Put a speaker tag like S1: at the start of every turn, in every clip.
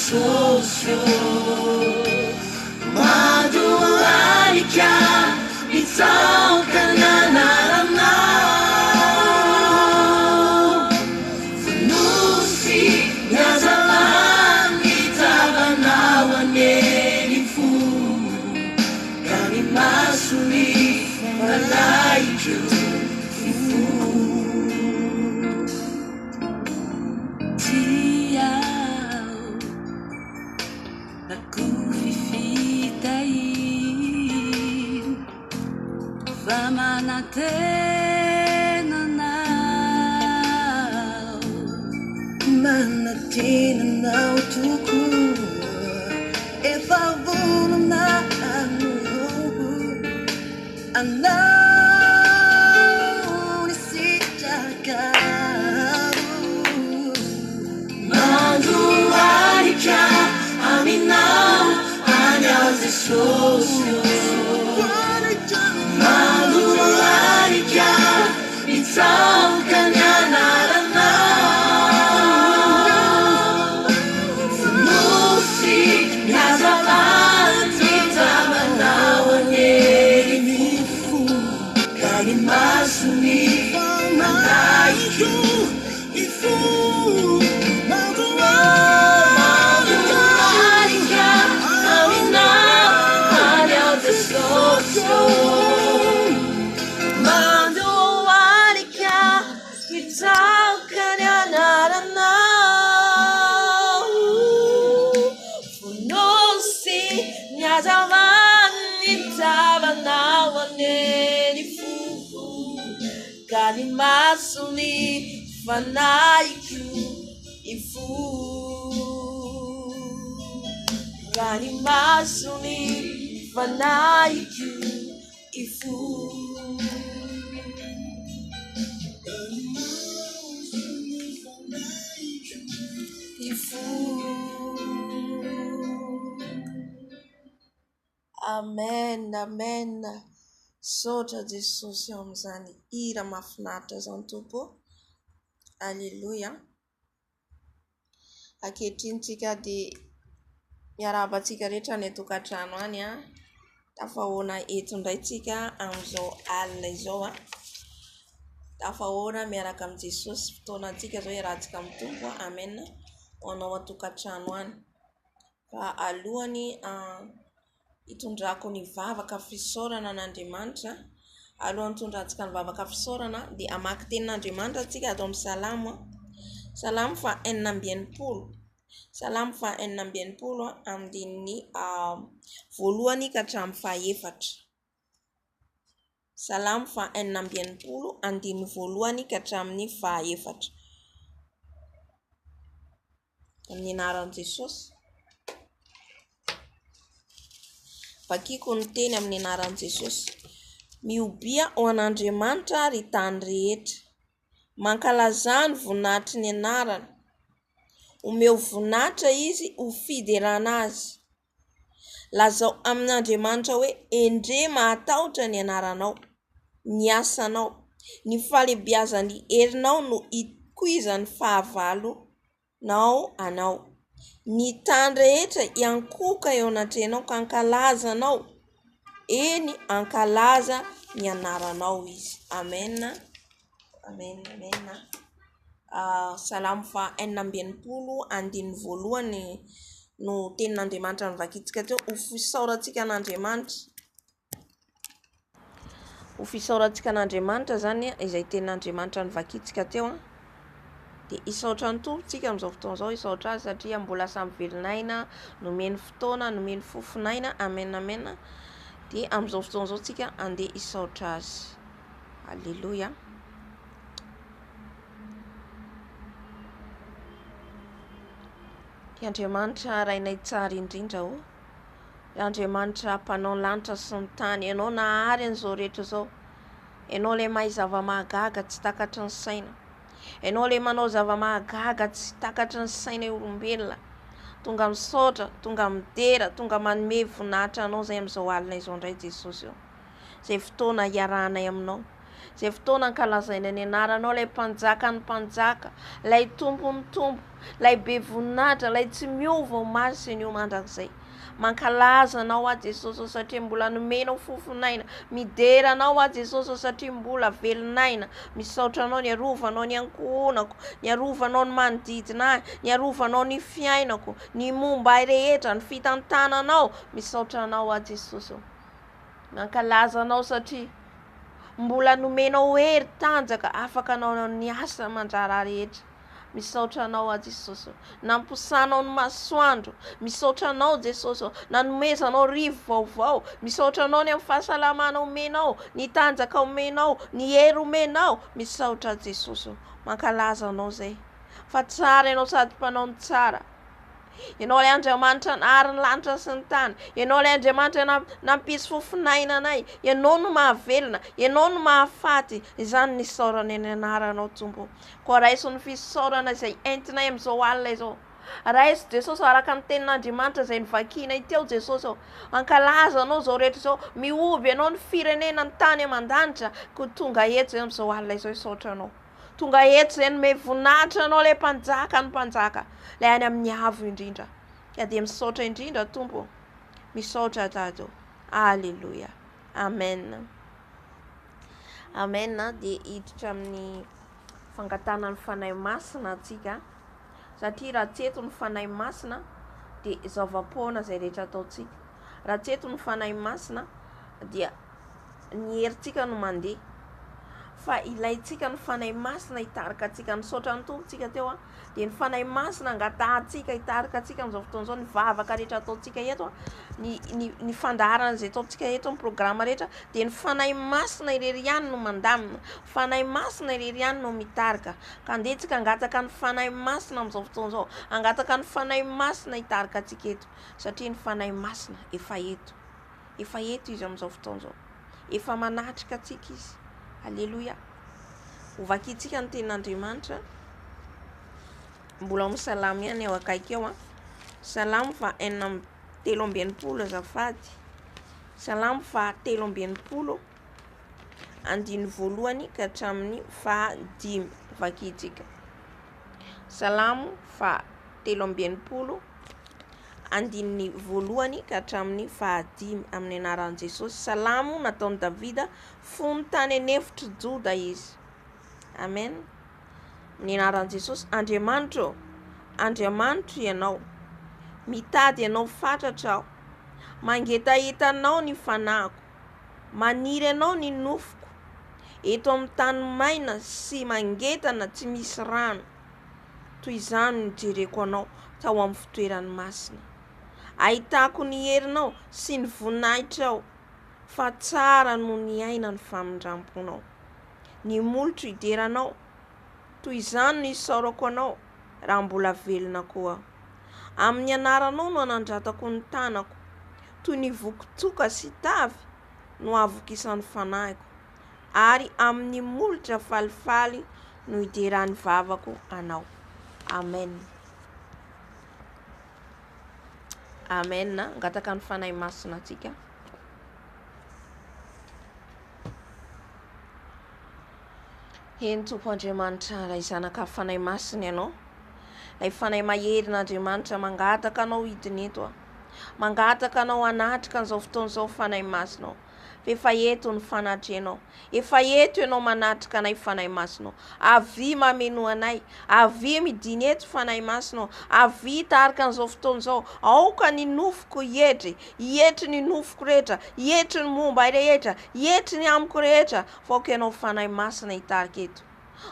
S1: Jesús, madualika mitaukan anarannao, fonosy niazalany nitavanao aneny fo, ka ny masony malaiko ifo. Manatena tuku efa volana anao nisitrakao, madualika aminao any ao Jesosy, madualika mitaukan ny anaranao, fonosy niazalany nitavanao aneny fo, ka ny masony malaiko ifo. Madualika aminao any ao Jesosy, madualika mitaukan ny anaranao, fonosy niazalany nitavanao aneny fo, ka ny masony fanaiko ifo, ka ny masony fanaiko ifo. Amen, amen. Sotra Jesosy eo amin'izany hira mahafinaritra zany tompo. Alleluia. Ankehitriny tsika dia miarahaba antsika rehetra ny tokantrano any a. Tafahoana eto indray tsika amin'izao alina izao a. Tafahoana miaraka amin'ny Jesosy fotoana antsika zao iarahantsika amin'ny tompo. Amen. Ho anao an-tokantrano any. Fa alohany hitondrako ny vavaka fisaorana an'Andriamanitra. Alohan'ny hitondrantsika ny vavaka fisaorana dia hamaky tenin'Andriamanitra antsika ato amin'ny salamo. Salamo fa 480. Salamo fa 480 andininy voalohany ka hatramin'ny fahaefatra. Salamo fa 480 andininy voalohany ka hatramin'ny fahaefatra. Amin'ny anaran'i Jesosy. Vakiko ny teny amin'ny anaran'i Jesosy. Miobia ho an'Andriamanitra ry tany rehetra, mankalaza ny voninahitry ny anarany. Omeo voninahitra izy ho fiderana azy. Lazao amin'Andriamanitra hoe endre mahatahotra ny anaranao, ny asanao, ny falebiazany herinao no ikuizany fahavalonao anao. Ny tany rehetra iankoka eo anatrenao ka ankalazanao, eny ankalaza ny anaranao izy. Amen. Amen. Amen. Salamo fa 480 andininy voalohany no tenin'Andriamanitra nivakitsika teo. Ho fisaorantsika an'Andriamanitra. Ho fisaorantsika an'Andriamanitra zany izay tenin'Andriamanitra nivakitsika teo. Dia isaotra ny tompontsika amin'izao fotoana izao, isaotra azy satria mbola samy velon'aina, nomeny fotoana, nomeny fofinaina. Amen, amen. Dia amin'izao fotoana izao tsika andeha isaotra azy. Alleluia. Andriamanitra rainay tsara indrindra o. Andriamanitra mpanao lanitra sy ny tany, ianao nahary an'izao rehetra izao. Ianao ilay mahay zava-mahagaga tsy takatry ny saina. Ianao ilay manao zava-mahagaga tsy takatry ny saina olombelona. Tonga misaotra, tonga midera, tonga manome voninahitra anao zay amin'izao alina izao indray Jesosy eo. Izay fotoana hiarahanay aminao. Izay fotoana ankalazaina ny anaranao, ilay mpanjaka ny mpanjaka, ilay tompo ny tompo, ilay be voninahitra, ilay tsy miova ho maso ny mandrakizay. Mankalaza anao a Jesosy satria mbola nomenao fofinaina, midera anao a Jesosy satria mbola velinaina. Misaotra anao, niarovanao ny ankohonako, niarovanao ny manodidina ahy, niarovanao ny fiainako, ny momba rehetra, ny fitantananao. Misaotra anao a Jesosy. Mankalaza anao satria mbola nomenao hery tanjaka afaka anao ny asa mandrara rehetra. Misaotra anao a Jesosy, namposanao ny masoandro. Misaotra anao Jesosy, nanomezanao rivo vaovao. Misaotra anao ny amin'ny fahasalamana omenao, ny tanjaka omenao, ny hery omenao. Misaotra Jesosy, mankalaza anao zay fa tsara ianao sady mpanao ny tsara. Ianao ilay Andriamanitra nahary ny lanitra sy ny tany. Ianao ilay Andriamanitra nampisy fofinaina anay. Ianao no mahavelona, ianao no mahafaty. Izany ny saorana ny anaranao Tompo. Koa raiso ny fisaorana izay entinay amin'izao alina izao. Raiso Jesosy araka ny tenin'Andriamanitra izay nivakianay teo Jesosy. Ankalaza anao izao rehetra izao. Mioby ianao ny firenena ny tany aman-danitra. Ko tonga eto izay amin'izao alina izao isaotra anao. Tonga eto izay nome voninahitra anao ilay mpanjaka ny mpanjaka. Ilay any amin'ny avo indrindra. Ka dia misaotra indrindra Tompo. Misaotra Tato. Alleluia. Amen. Amen. Dia hiditra amin'ny fangatana ny fanahy masina antsika. Satria raha tsy eto ny fanahy masina dia zava-poana izay rehetra ataontsika. Raha tsy eto ny fanahy masina dia ny herintsika no mandeha. Fa ilaintsika ny fanahy masina hitarika antsika. Nisaotra ny tompontsika teo a. Dia ny fanahy masina angatahantsika hitarika antsika amin'izao fotoan'izao. Ny vavaka rehetra ataontsika eto a. Ny fandaharana izay ataontsika eto ny programa rehetra. Dia ny fanahy masina irery ihany no mandamina. Fanahy masina irery ihany no mitarika. Ka andetsika angataka ny fanahy masina amin'izao fotoan'izao. Angataka ny fanahy masina hitarika antsika eto. Satria ny fanahy masina efa eto. Efa eto izy amin'izao fotoan'izao. Efa manatrika antsika izy. Alleluia. Hovakintsika ny tenin'Andriamanitra. Mbola misalamy ihany eo akaiky eo a. Salamo fa 3:30 azafady. Salamo fa 3:30 andiny voalohany ka hatramin'ny fa 5 vakintsika. Salamo fa 3:30 andiny voalohany ka hatramin'ny fa 5 amin'ny anaran'i Jesosy. Salamo nataon'i Davida fony tany anefitry Joda izy. Amen. Amin'ny anaran'i Jesosy. Andriamanitra, Andriamanitra ianao. Mitady ianao fatratra aho. Mangetahitanao ny fanahiko. Maniry ianao ny nofoko. Eto amin'ny tany maina sy mangetana tsy misy rano. Toy izany ny jereko anao tao amin'ny fitoerany masina. Ahitako ny herinao sy ny voninahitrao. Fa tsara no ny aina ny famindramponao. Ny molotro hideranao. Toy izany no isaorako anao raha mbola velona koa. Amin'ny anaranao no anandratako ny tanako. Toy ny vokotoka sy tavy no avokisan'ny fanahiko. Ary amin'ny molotra falifaly no hideran'ny vavako anao. Amen. Amen. Angataka ny fanahy masina antsika. Eny Tompo Andriamanitra, ilay zanaka fanahy masina ianao. Ilay fanahy maherin'Andriamanitra mangataka anao hidiny eto a. Mangataka anao hanatrika an'izao fotoan'izao fanahy masinao. Efa eto ny fanatrenao. Efa eto ianao manatrika anay fanahy masinao. Avy mameno anay. Avy midiny eto fanahy masinao. Avy hitarika an'izao fotoan'izao. Aoka ny nofoko hietry. Hietry ny nofoko rehetra. Hietry ny momba rehetra. Hietry ny amiko rehetra. Faoka ianao fanahy masina hitarika eto.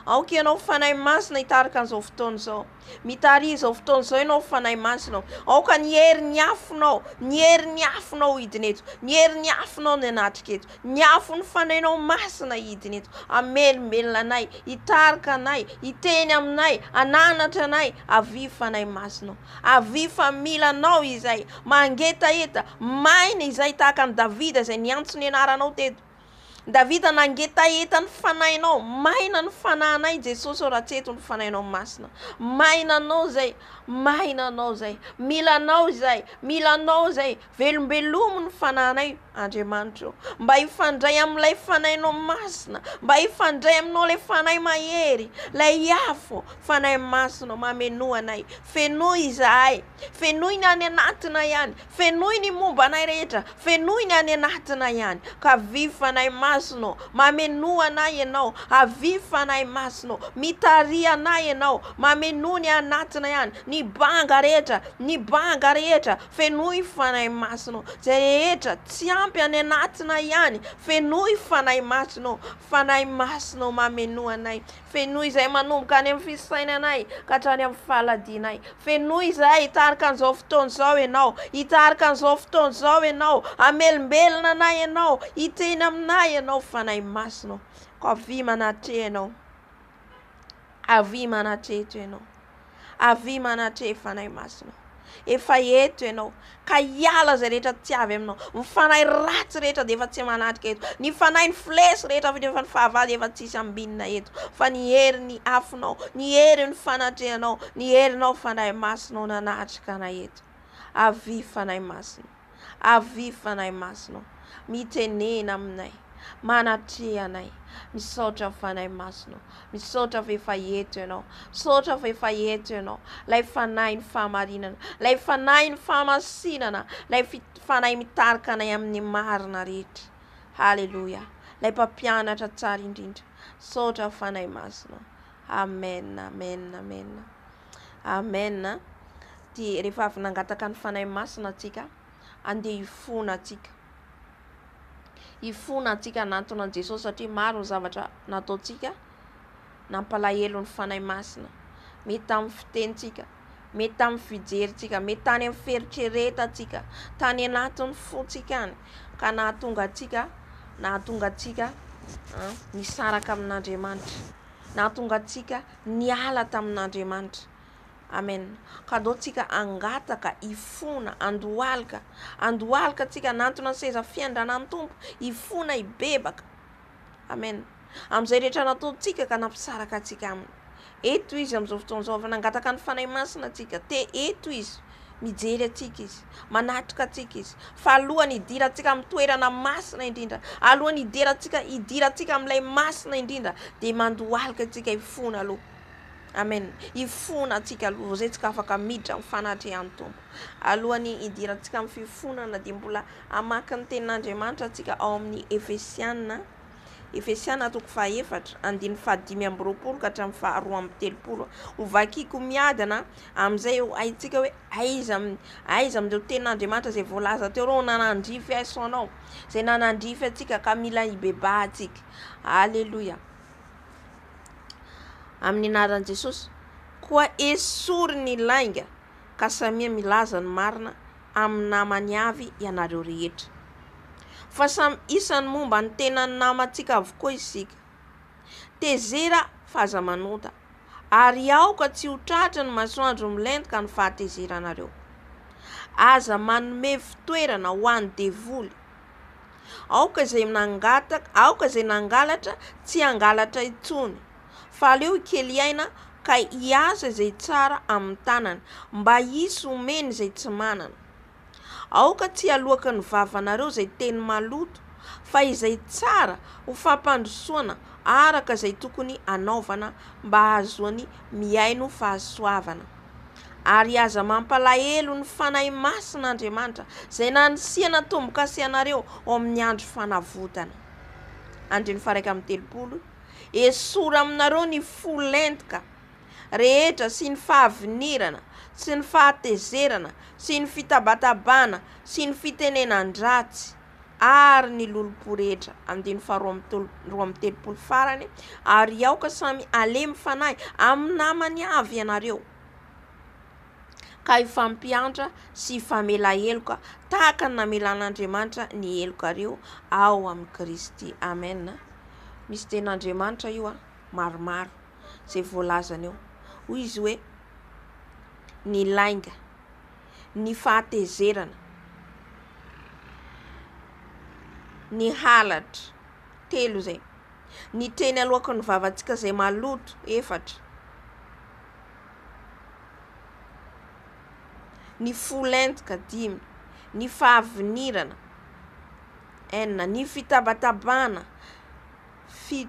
S1: Aoka ianao fanahy masina hitarika an'izao fotoan'izao. Mitary izao fotoan'izao ianao fanahy masinao. Aoka ny hery ny afonao. Ny hery ny afonao hidiny eto. Ny hery ny afonao ny anatrika eto. Ny afo ny fanahinao masina hidiny eto. Amelombelona anay. Hitarika anay. Hiteny aminay. Ananatra anay. Avy fanahy masinao. Avy fa milanao izay. Mangetaheta. Maina izay tahaka ny Davida izay niantso ny anaranao teto. Davida nangetaheta ny fanahinao, maina ny fanahinay Jesosy, raha tsy eto ny fanahinao masina. Mainanao zay, mainanao zay, milanao zay, milanao zay, velombelomo ny fanahinay Andriamanitra. Mba hifandray amin'ilay fanahinao masina, mba hifandray aminao ilay fanahy mahery, lay afo fanahy masina mameno anay. Fenoy izahay, fenoy ny any anatina ihany, fenoy ny momba anay rehetra, fenoy ny any anatina ihany. Ka vi fanahy masina mameno anay ianao, avi fanahy masina mitari anay ianao, mameno ny anatina ihany, ny banga rehetra, ny banga rehetra, fenoy fanahy masina. Zay rehetra tsy ampy any anatina ihany, fenoy fanahy masina, fanahy masina mameno anay. Fenoy izay manomboka any amin'ny fisainanay ka hatrany amin'ny fahaladinay. Fenoy izay hitarika an'izao fotoana izao ianao, hitarika an'izao fotoana izao ianao, amelombelona anay ianao, hiteny aminay ianao fanahy masina. Ka avy manatre ianao, avy manatreto ianao, avy manatre fanahy masina. Efa eto ianao, ka hiala zay rehetra tsy avy aminao, ny fanahy ratsy rehetra dia efa tsy manatrika eto, ny fanahy ny flesy rehetra avy efa ny fahavalo efa tsisy ambinina eto, fa ny hery ny afonao, ny hery ny fanatrehanao, ny herinao fanahy masina nanatrika anay eto. Avy fanahy masina, avy fanahy masina, mitenena aminay, manatre anay, misaotra fanahy masina, misaotra fa efa eto ianao, misaotra fa efa eto ianao, lay fanahy ny fahamarinana, lay fanahy ny fahamasinana, lay fanahy mitarika anay amin'ny marina rehetra. Haleluya, lay mpampianatra tsara indrindra, misaotra fanahy masina. Amen, amen, amen, amen. Dia rehefa avy nangataka ny fanahy masina atsika, andeha hifona atsika, hifona atsika anaton'i Jesosy, satria maro ny zavatra nataontsika nampalahelo ny fanahy masina. Mety amin'ny fitenitsika, mety amin'ny fijerintsika, mety tany amin'ny fieritreretantsika, tany anatin'ny fontsika any, ka nahatonga atsika nisaraka amin'Andriamanitra, nahatonga atsika niala tamin'Andriamanitra. Amen. Ka andao tsika angataka, hifona, andohalika, andohalika atsika anatona seza fiandranan'ny Tompo, hifona hibebaka. Amen. Amin'izay rehetra nataontsika ka nampisaraka atsika aminy. Eto izy amin'izao fotoana izao, fa nangataka ny fanahy masina atsika, te eto izy, mijery atsika izy, manatrika atsika izy. Fa alohany hidira atsika amin'ny toerana masina indrindra, alohany hidira atsika amin'ilay masina indrindra, dia mandohalika atsika hifona aloha. Amen. Hifona atsika aloha, zay tsika afaka miditra amin'ny fanatrehan'ny Tompo. Alohany hidira atsika amin'ny fifonana dia mbola hamaky ny tenin'Andriamanitra atsika ao amin'ny Efesiana 4:5-5 ka hatramin'ny 2:30. Ho vakiko miadana amin'izay haitsika hoe aiza amin'ireo tenin'Andriamanitra izay voalaza teo reo nanandrify aisanao, izay nanandrify atsika ka mila hibeba atsika. Aleluya. Amin'ny anaran'i Jesosy, koa esory ny lainga ka samia milaza ny marina amin'ny namany avy ianareo rehetra. Fa samy isany momba ny tenany namantsika avokoa isika. Tezera fahazamanota, ary aoka tsy ho tratra ny masoandro milentika ny fahatezeranareo. Aza manome fitoerana ho an'ny devoly. Aoka izay nangalatra tsy hangalatra intsony, fa aleo kely aina ka hiasa izay tsara amin'ny tanany, mba hisy omeny izay tsy manana. Aoka tsy halohaka ny vavanareo izay teny maloto, fa izay tsara ho fampandrosoana araka izay tokony anaovana mba hahazoany miaino fahasoavana. Ary aza mampalahelo ny fanahy masin'Andriamanitra izay nanisihana tombo-kase anareo ao amin'ny andro fanavotana. Andriny 1:30. Esora aminareo ny folentika rehetra sy ny fahavinirana sy ny fahatezerana sy ny fitabatabana sy ny fitenenan-dratsy ary ny lolopo rehetra. Andiny 2:30 farany. Ary aoka samy alemy fanahy amin'ny namany avy ianareo, ka ifampianatra sy ifamela heloka tahaka ny namelan'Andriamanitra ny helokareo ao amin'ny Kristy. Amen. Misy tenin'Andriamanitra io maromaro zay voalazany eo. Hoy izy hoe ny lainga, ny fahatezerana, ny halatra, telo zay. Ny teny alohaka ny vavantsika zay maloto 4, ny folentika 5, ny fahavinirana 6, ny fitabatabana 7,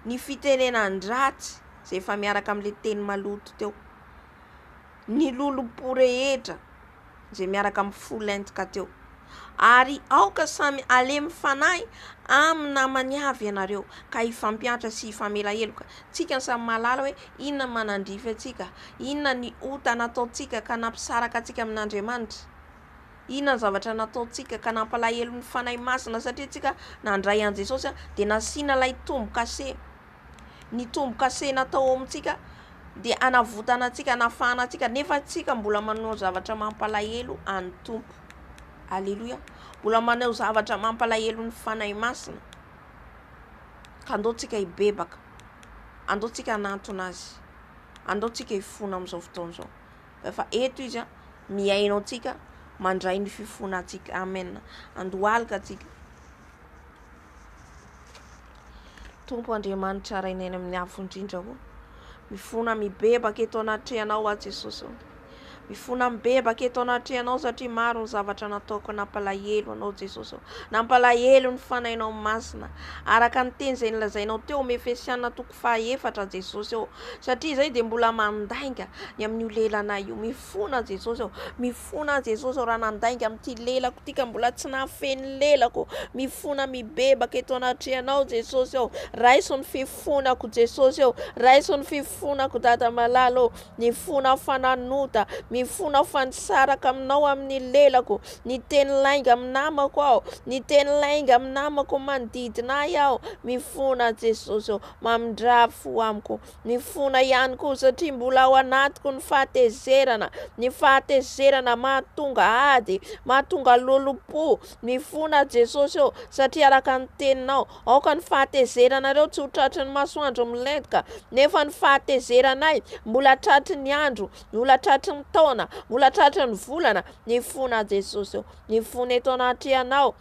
S1: ny fitenenan-dratsy zay efa miaraka amin'le teny maloto teo, ny lolo-po rehetra zay miaraka amin'ny folentika teo. Ary aoka samy alemy fanahy amin'ny namany avy ianareo ka ifampianatra sy ifamela heloka. Tsika samy mahalala hoe inona manandrify atsika, inona ny ota nataontsika ka nampisaraka atsika amin'Andriamanitra, inona ny zavatra nataontsika ka nampalahelo ny fanahy masina, satria tsika nandray an Jesosy dia nasiana ilay tombo-kase. Ny tombo-kase natao amintsika dia anavotana atsika, anafahana atsika, nefa tsika mbola manao zavatra mampalahelo any tompo. Alleluia. Mbola manao zavatra mampalahelo ny fanahy masina, ka andaotsika hibebaka, andaotsika hanantona azy, andaotsika hifona amin'izao fotoana izao. Efa eto izy miaino atsika mandray ny fifona atsika. Amen. Andohalika atsika. Tompo Andriamanitra rainay amin'ny avo indrindra ho mifona mibebaka eto anatrehanao a Jesosy. Mifona mibebaka eto anatrehanao satria maro ny zavatra nataoko nampalahelo anao Jesosy. Nampalahelo ny fanahinao masina araka ny teny izay nilazainao teo amin'ny Efesiana 4 Jesosy eo, satria izay dia mbola mandainga ny amin'io lelanay io. Mifona Jesosy eo, mifona Jesosy eo raha nandainga amin'ity lelako tika mbola tsy nahafeny lelako. Mifona mibebaka eto anatrehanao Jesosy eo, raiso ny fifonako Jesosy eo, raiso ny fifonako Dada malalo, ny fona fananota, mifona fanisaraka aminao amin'ny lelako, ny teny lainga amin'ny namako aho, ny teny lainga amin'ny namako manodidina aho, mifona Jesosy eo, mamindra-fo amiko. Mifona ihany koa satria mbola ao anatiko ny fahatezerana, ny fahatezerana mahatonga ady, mahatonga lolo-po. Mifona Jesosy eo satria araka ny teninao, aoka ny fahatezeranareo tsy ho tratry ny masoandro milentika, nefa ny fahatezeranay mbola tratry ny andro, mbola tratry ny taona, mbola tratry ny volana. Mifona Jesosy eo, mifona eto anatrehanao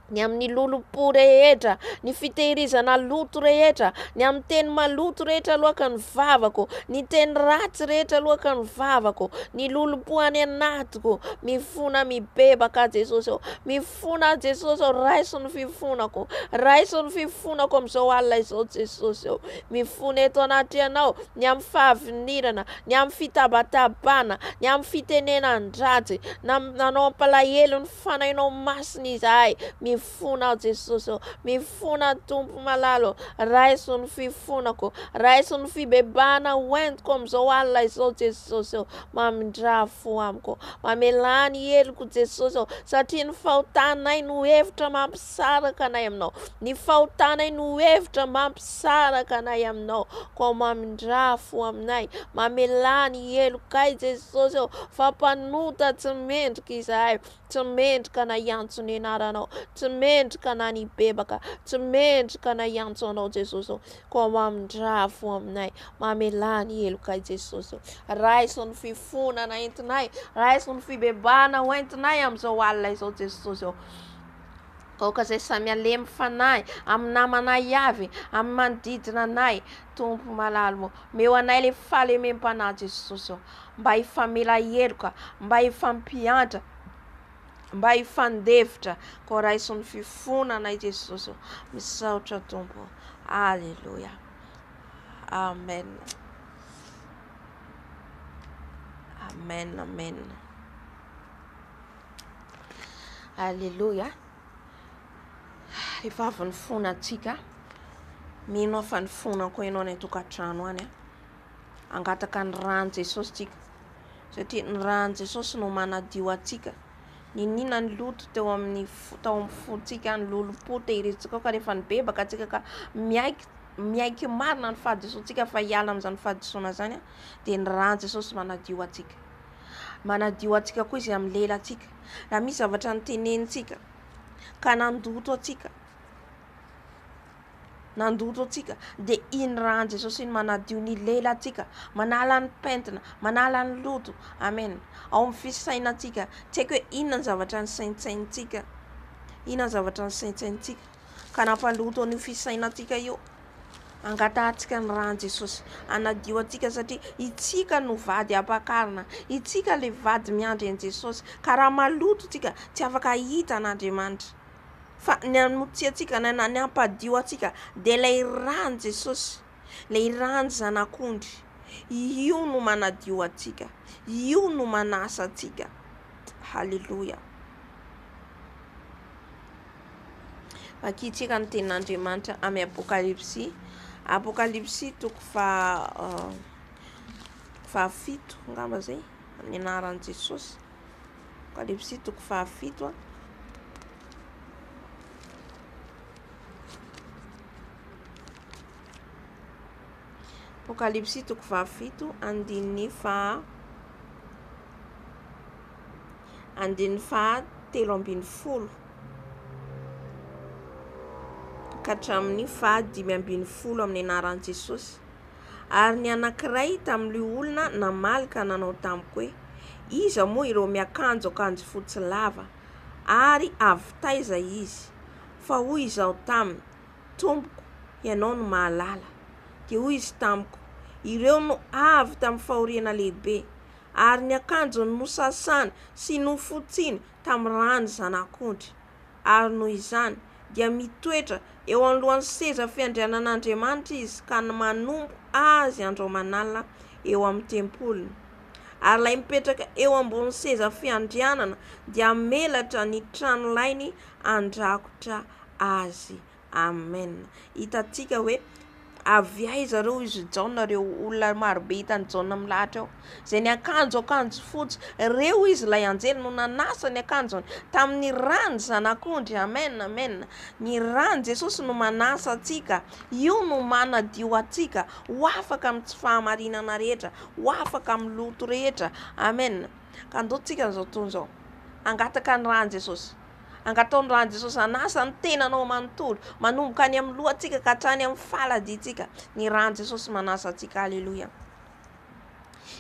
S1: ny amin'ny lolo-po rehetra, ny fitehirizana loto rehetra, ny amin'ny teny maloto rehetra alohaka ny vavako, ny teny ratsy rehetra alohaka ny vavako, ny lolo-po any anatiko. Mifona mibebaka Jesosy eo, mifona Jesosy eo, raiso ny fifonako, raiso ny fifonako amin'izao alina izao Jesosy eo. Mifona eto anatrehanao ny amin'ny fahavinirana, ny amin'ny fitabatabana, ny amin'ny fitenenan-dratsy, nanao ampalahelo ny fanahinao masina izahay. Mifona Jesosy eo, mifona Tompo malalo, raiso ny fifonako, raiso ny fibebana hoentiko amin'izao alina izao Jesosy eo. Mamindra-fo amiko, mamelany heloko Jesosy eo, satria ny fahotanay no hevitra mampisaraka anay aminao, ny fahotanay no hevitra mampisaraka anay aminao, ko mamindra-fo aminay, mamelany helokay Jesosy eo. Fampanota tsy mendrika izahay, tsy mendrika na iantso ny anaranao, tsy mendrika na ny bebaka, tsy mendrika na iantso anao Jesosy eo, ko mamindra-fo aminay, mamelany helokay Jesosy eo. Raiso ny fifonana entinay, raiso ny fibebana ho entinay amin'izao alina izao Jesosy eo. Aoka izay samy alemy fanahy amin'ny namanay avy, amin'ny manodidina anay. Tompo malalo, meo anay le fahalemem-panahy Jesosy eo, mba hifamela heloka, mba hifampianatra, mba hifandefitra, ko raiso ny fifonanay Jesosy eo. Misaotra Tompo. Alleluia. Amen. Amen, amen. Alleluia. Efa avy ny fonantsika, mino fa ny fonako ianao any an-tokantrano any angataka ny rano Jesosy tsika, satria ny rano Jesosy no manadio atsika. Ninina ny loto teo amin'ny fontsika, ny lolo-po tehirizitsika ka rehefa nibebaka atsika ka miaiky marina ny fahadisoantsika fa hiala amin'izany fahadisoana zany dia ny rano Jesosy manadio atsika. Manadio atsika koa izy amin'ny lelantsika. Raha misy zavatra nitenenitsika ka nandoto atsika, dia iny rano Jesosy iny manadio ny lelantsika, manala ny pentina, manala ny loto. Amen. Ao amin'ny fisainantsika, tsy haiko hoe inona ny zavatra ny saintsaintsika, inona ny zavatra ny saintsaintsika, ka nampaloto ny fisainatsika io. Angatatsika ny rano Jesosy, anadio atsika satria itsika no vady ampakarina, itsika le vady miandry an Jesosy, ka raha maloto tsika tsy afaka hita an'Andriamanitra. Fa ny amotsy atsika ny ampadio atsika dia ilay rano Jesosy, ilay rano zanak'ondry, io no manadio atsika, io no manasa atsika. Haleluya. Vakitsika ny tenin'Andriamanitra amin'ny Apokalipsy toko fahafito ngamba zay amin'ny anaran'i Jesosy. Apokalipsy toko fahafito Apokalipsy toko fahafito andininy fahatelo ambin'ny folo ka hatramin'ny fahadimy ambin'ny folo amin'ny anaran'i Jesosy. Ary ny anankiray tamin'ilay olona namalika nanao tamiko hoe, iza moa ireo miakanjo akanjo fotsy lava ary avy taiza izy? Fa hoy izao taminy, tompoko, ianao no mahalala. Dia hoy izy tamiko, ireo no avy tamin'ny fahoriana lehibe, ary ny akanjo nosasany sy nofotsiny tamin'ny rano zanak'ondry. Ary noho izany dia mitoetra eo anolohan'ny seza fiandrianan'Andriamanitra izy ka manompo azy andro manalina eo amin'ny tempolony. Ary ilay mipetraka eo ambony seza fiandrianana dia melatra ny trano lainy andrakotra azy. Amen. Hitatsika hoe avy aiza reo izy Jaona, reo olona marobe hitany Jaona milahatra eo, zay ny akanjo fotsy, reo izy lay anjely no nanasa ny akanjony tamin'ny rano zanak'ondry. Amen, amen. Ny rano Jesosy no manasa atsika, io no manadio atsika ho afaka amin'ny tsy fahamarinana rehetra, ho afaka amin'ny loto rehetra. Amen. Ka andotsika zao tontolo zao, angataka ny rano Jesosy, angatao ny rano Jesosy, anasa ny tenanao manontolo, manomboka any amin'ny lohantsika ka hatrany amin'ny faladitsika. Ny rano Jesosy manasa atsika. Haleluya.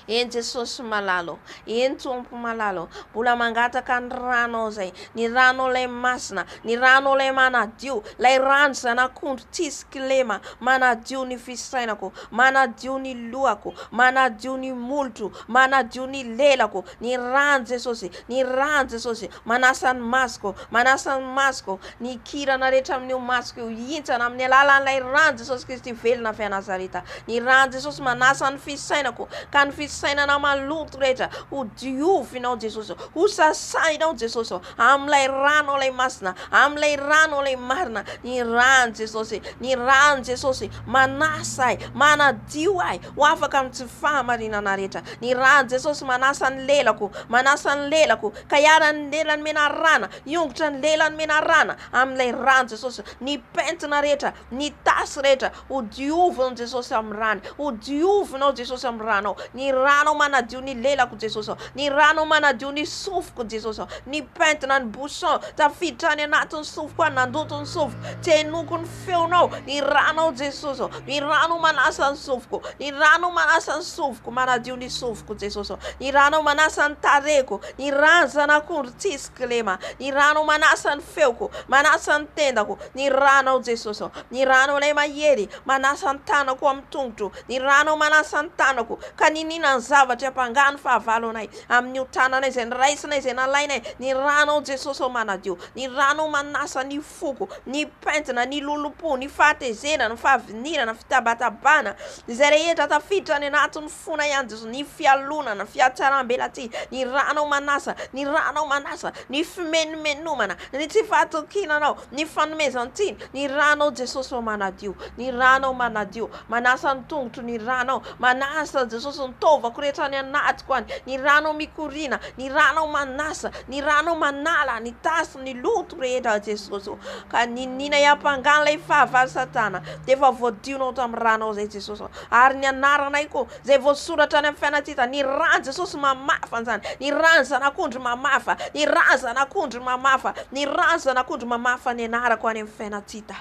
S1: Eny Jesosy malalo, eny Tompo malalo, mbola mangataka ny rano zay, ny rano lay masina, ny rano lay manadio, lay rano zanak'ondry tsisy kilema, manadio ny fisainako, manadio ny lohako, manadio ny molotro, manadio ny lelako. Ny rano Jesosy, ny rano Jesosy manasa ny masoko, manasa ny masoko, ny kirana rehetra amin'io masoko io hintsana amin'ny alalan'ilay rano Jesosy Kristy velona avy a Nazareta. Ny rano Jesosy manasa ny fisainako, ka ny fisainana maloto rehetra ho diovinao Jesosy, ho sasainao Jesosy amin'ilay rano lay masina, amin'ilay rano lay marina. Ny rano Jesosy, ny rano Jesosy manasa ahy, manadio ahy ho afaka amin'ny tsy fahamarinana rehetra. Ny rano Jesosy manasa ny lelako, manasa ny lelako ka hiarany lelany mena rana, iongotra ny lelany mena rana amin'ilay rano Jesosy. Ny pentina rehetra, ny tasy rehetra ho diovinao Jesosy amin'ny rano, ho diovinao Jesosy amin'ny rano. Ny rano manadio ny lelako Jesosy, ny rano manadio ny sofiko Jesosy, ny pentina ny bouchon tafiditra any anatin'ny sofiko, nandoto ny sofiko, tsy henoko ny feonao. Ny rano Jesosy, ny rano manasa ny sofiko, ny rano manasa ny sofiko, manadio ny sofiko Jesosy. Ny rano manasa ny tareko, ny rano zanak'ondry tsisy kilema, ny rano manasa ny feoko, manasa ny tendako. Ny rano Jesosy, ny rano lay mahery manasa ny tanako amin'ny tongotro, ny rano manasa ny tanako ka ninina ny zavatra ampangano fahavalo anay amin'ny tananay izay niraisinay izay nalainay. Ny rano Jesosy manadio, ny rano manasa ny foko, ny pentina, ny lolopo, ny fahatezena, ny fahavinirana, fitabatabana izay rehetra tafiditra any anatin'ny fona ihany Jesosy, ny fialonana, fiatsaram-belatsy. Ny rano manasa, ny rano manasa ny fimenomenomana, ny tsy fahatokinanao, ny fanomezan-tsiny. Ny rano Jesosy manadio, ny rano manadio, manasa ny tongotro. Ny rano manasa Jesosy ny tovako rehetra any anatiko any. Ny rano mikorina, ny rano manasa, ny rano manala ny tasy, ny loto rehetra Jesosy. Ka ninina iampangano lay fahavalo Satana dia efa voadionao tamin'ny rano zay Jesosy. Ary ny anaranay koa zay voasoratra any amin'ny fiainantsika, ny rano Jesosy mamafa an'izany. Ny rano zanak'ondry mamafa, ny rano zanak'ondry mamafa, ny rano zanak'ondry mamafa ny anarako any amin'ny fiainantsika.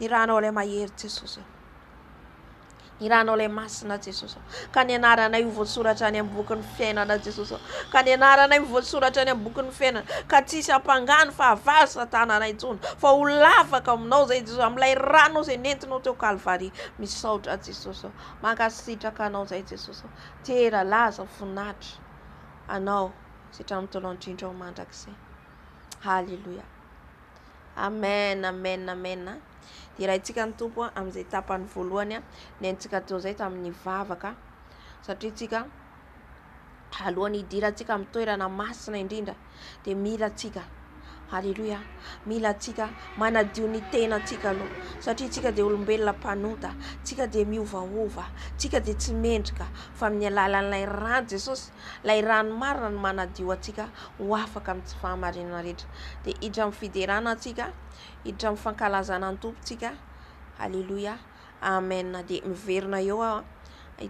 S1: Ny rano lay mahery Jesosy, Iranao ilay masina Jesosy, ka ny anaranay ho voasoratra any amin'ny boky ny fiainana Jesosy, ka ny anaranay ho voasoratra any amin'ny boky ny fiainana, ka tsisy hampangano fa havaly satananay intsony, fa ho lavaka aminao zay Jesosy, amin'ilay ranao izay nentinao teo Kalvari, misaotra Jesosy, mankasitraka anao zay Jesosy, tera laza voninahitra anao sitramin'ny taona indrindra ao mandrakizay. Halleluja. Amen, amen, amen. Dia rahantsika ny tompo amin'izay tapany voalohany ny haintsika teo zay tamin'ny vavaka, satria tsika alohan'ny hidirantsika amin'ny toerana masina indrindra dia mila tsika, halleluja, mila tsika manadio ny tenantsika aloha, satria tsika dia olombelona mpanota, tsika dia miovaova, tsika dia tsy mendrika, fa amin'ny alalan'ilay rano Jesosy, ilay rano marina no manadio antsika ho afaka amin'ny tsy fahamarinana rehetra. Dia hiditra amin'ny fiderana antsika, hiditra amin'ny fankalazana ny tompontsika, halleluja, amen. Dia miverina eo